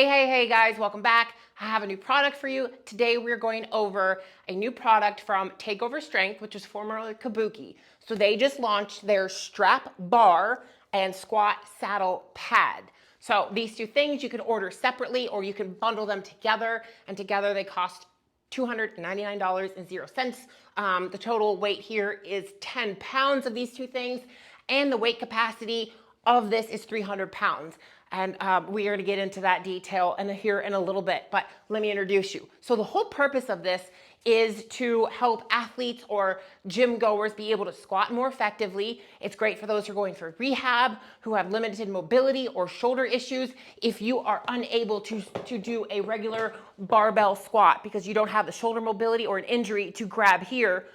Hey guys, welcome back. I have a new product for you. Today we're going over a new product from Takeover Strength, which is formerly Kabuki. So they just launched their strap bar and squat saddle pad. So these two things you can order separately or you can bundle them together, and together they cost $299.00. The total weight here is 10 pounds of these two things, and the weight capacity of this is 300 pounds. And we are going to get into that detail here in a little bit, but let me introduce you. So the whole purpose of this is to help athletes or gym goers be able to squat more effectively. It's great for those who are going through rehab, who have limited mobility or shoulder issues. If you are unable to do a regular barbell squat because you don't have the shoulder mobility or an injury to grab here,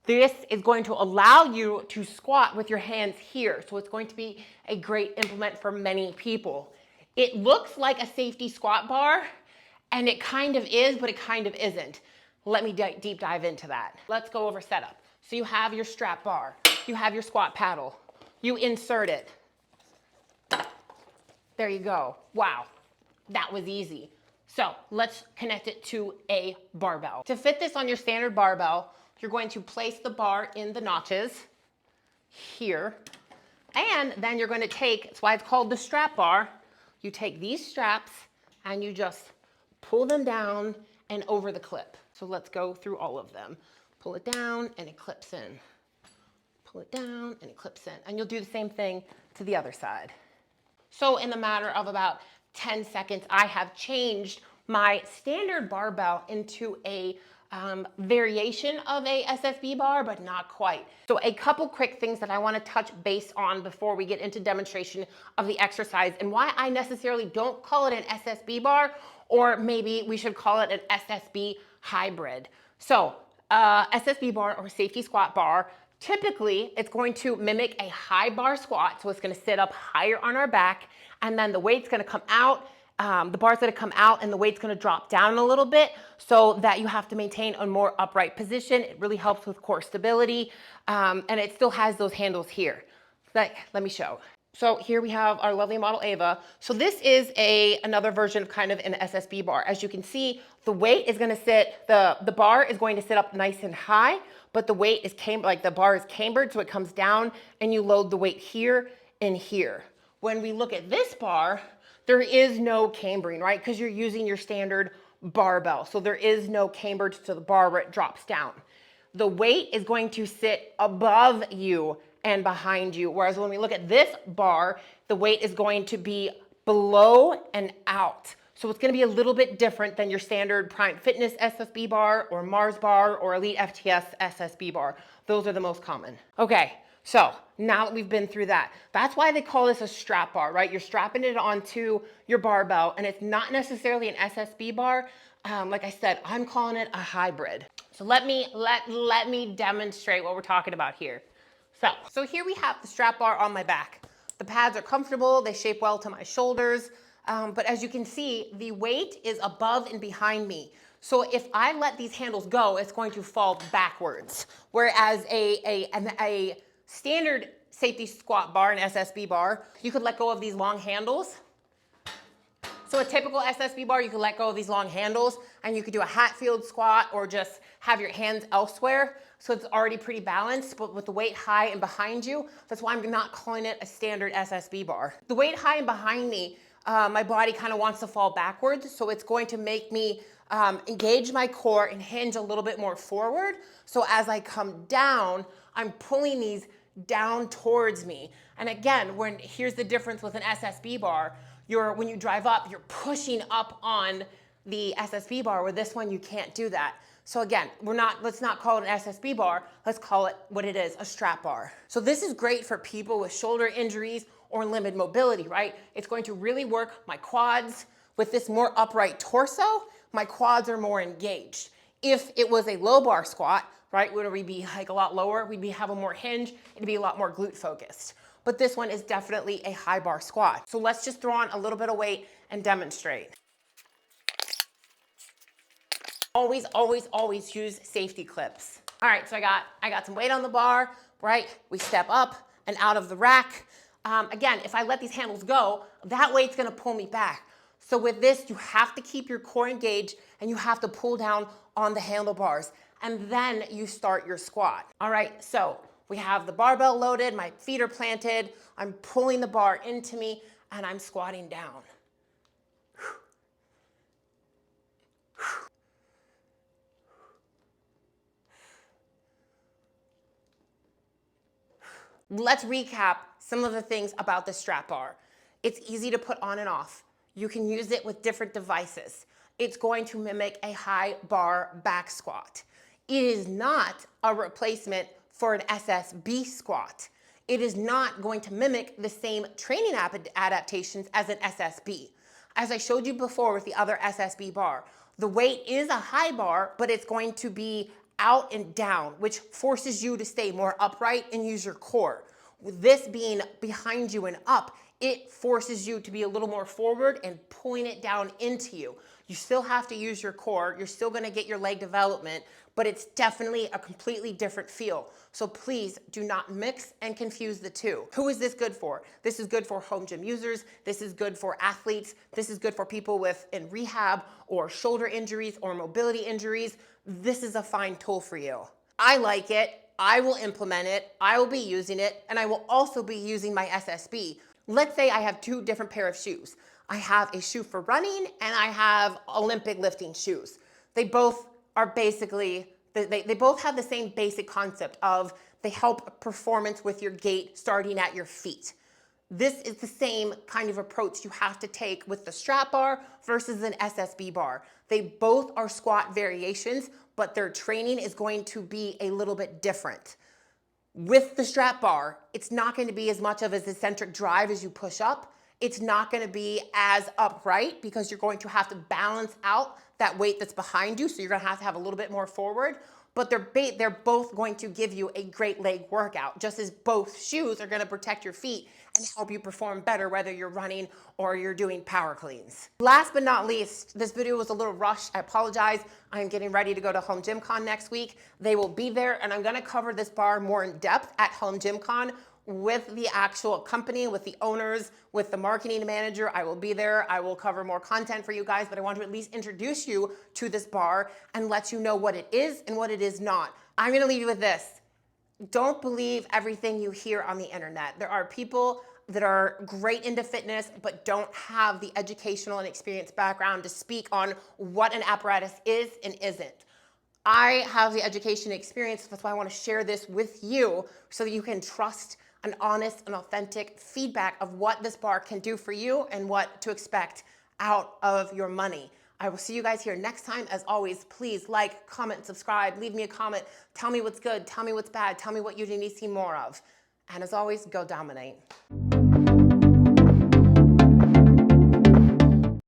this is going to allow you to squat with your hands here. So it's going to be a great implement for many people. It looks like a safety squat bar, and it kind of is, but it kind of isn't. Let me deep dive into that. Let's go over setup. So you have your strap bar, you have your squat paddle, you insert it. There you go. Wow, that was easy. So let's connect it to a barbell. To fit this on your standard barbell, you're going to place the bar in the notches here, and then you're going to take, that's why it's called the strap bar, you take these straps and you just pull them down and over the clip. So let's go through all of them. Pull it down and it clips in. Pull it down and it clips in. And you'll do the same thing to the other side. So in the matter of about 10 seconds, I have changed my standard barbell into a variation of a SSB bar, but not quite. So a couple quick things that I want to touch base on before we get into demonstration of the exercise, and why I necessarily don't call it an SSB bar, or maybe we should call it an SSB hybrid. So SSB bar or safety squat bar, typically it's going to mimic a high bar squat. So it's going to sit up higher on our back, and then the weight's going to come out. The bar's going to come out and the weight's going to drop down a little bit so that you have to maintain a more upright position. It really helps with core stability, and it still has those handles here. Let me show. So here we have our lovely model Ava. So this is another version of kind of an SSB bar. As you can see, the weight is going to sit, the bar is going to sit up nice and high, but the weight is the bar is cambered, so it comes down and you load the weight here and here. When we look at this bar, there is no cambering, right? Because you're using your standard barbell. So there is no camber to the bar where it drops down. The weight is going to sit above you and behind you. Whereas when we look at this bar, the weight is going to be below and out. So it's going to be a little bit different than your standard Prime Fitness SSB bar or Mars bar or Elite FTS SSB bar. Those are the most common. Okay. So now that we've been through that, that's why they call this a strap bar, right? You're strapping it onto your barbell, and it's not necessarily an SSB bar. Like I said, I'm calling it a hybrid. So let me demonstrate what we're talking about here. So here we have the strap bar on my back. The pads are comfortable. They shape well to my shoulders. But as you can see, the weight is above and behind me. So if I let these handles go, it's going to fall backwards. Whereas a standard safety squat bar, an SSB bar, you could let go of these long handles. So a typical SSB bar, you could let go of these long handles and you could do a Hatfield squat or just have your hands elsewhere. So it's already pretty balanced, but with the weight high and behind you, that's why I'm not calling it a standard SSB bar. The weight high and behind me, my body kind of wants to fall backwards. So it's going to make me engage my core and hinge a little bit more forward. So as I come down, I'm pulling these down towards me. And again, here's the difference with an SSB bar. When you drive up, you're pushing up on the SSB bar, where this one you can't do that. So again, let's not call it an SSB bar, let's call it what it is, a strap bar. So this is great for people with shoulder injuries or limited mobility, right? It's going to really work my quads. With this more upright torso, my quads are more engaged. If it was a low bar squat, right, would we be like a lot lower? We'd have a more hinge, it'd be a lot more glute focused. But this one is definitely a high bar squat. So let's just throw on a little bit of weight and demonstrate. Always, always, always use safety clips. All right, so I got some weight on the bar, right? We step up and out of the rack. Again, if I let these handles go, that weight's gonna pull me back. So with this, you have to keep your core engaged and you have to pull down on the handlebars. And then you start your squat. All right, so we have the barbell loaded, my feet are planted, I'm pulling the bar into me, and I'm squatting down. Let's recap some of the things about the strap bar. It's easy to put on and off. You can use it with different devices. It's going to mimic a high bar back squat. It is not a replacement for an SSB squat. It is not going to mimic the same training adaptations as an SSB. As I showed you before with the other SSB bar, the weight is a high bar, but it's going to be out and down, which forces you to stay more upright and use your core. With this being behind you and up, it forces you to be a little more forward and pulling it down into you. You still have to use your core. You're still gonna get your leg development, but it's definitely a completely different feel. So please do not mix and confuse the two. Who is this good for? This is good for home gym users. This is good for athletes. This is good for people in rehab or shoulder injuries or mobility injuries. This is a fine tool for you. I like it. I will implement it. I will be using it. And I will also be using my SSB. Let's say I have two different pair of shoes. I have a shoe for running and I have Olympic lifting shoes. They both are basically, they both have the same basic concept of they help performance with your gait starting at your feet. This is the same kind of approach you have to take with the strap bar versus an SSB bar. They both are squat variations, but their training is going to be a little bit different. With the strap bar, it's not going to be as much of an eccentric drive as you push up. It's not going to be as upright because you're going to have to balance out that weight that's behind you. So you're going to have a little bit more forward, but they're both going to give you a great leg workout, just as both shoes are going to protect your feet and help you perform better, whether you're running or you're doing power cleans. Last but not least, this video was a little rushed. I apologize. I'm getting ready to go to Home Gym Con next week. They will be there, and I'm going to cover this bar more in depth at Home Gym Con with the actual company, with the owners, with the marketing manager. I will be there. I will cover more content for you guys, but I want to at least introduce you to this bar and let you know what it is and what it is not. I'm going to leave you with this. Don't believe everything you hear on the internet. There are people that are great into fitness but don't have the educational and experience background to speak on what an apparatus is and isn't. I have the education and experience. That's why I want to share this with you so that you can trust an honest and authentic feedback of what this bar can do for you and what to expect out of your money. I will see you guys here next time. As always, please like, comment, subscribe, leave me a comment. Tell me what's good, tell me what's bad, tell me what you need to see more of. And as always, go dominate.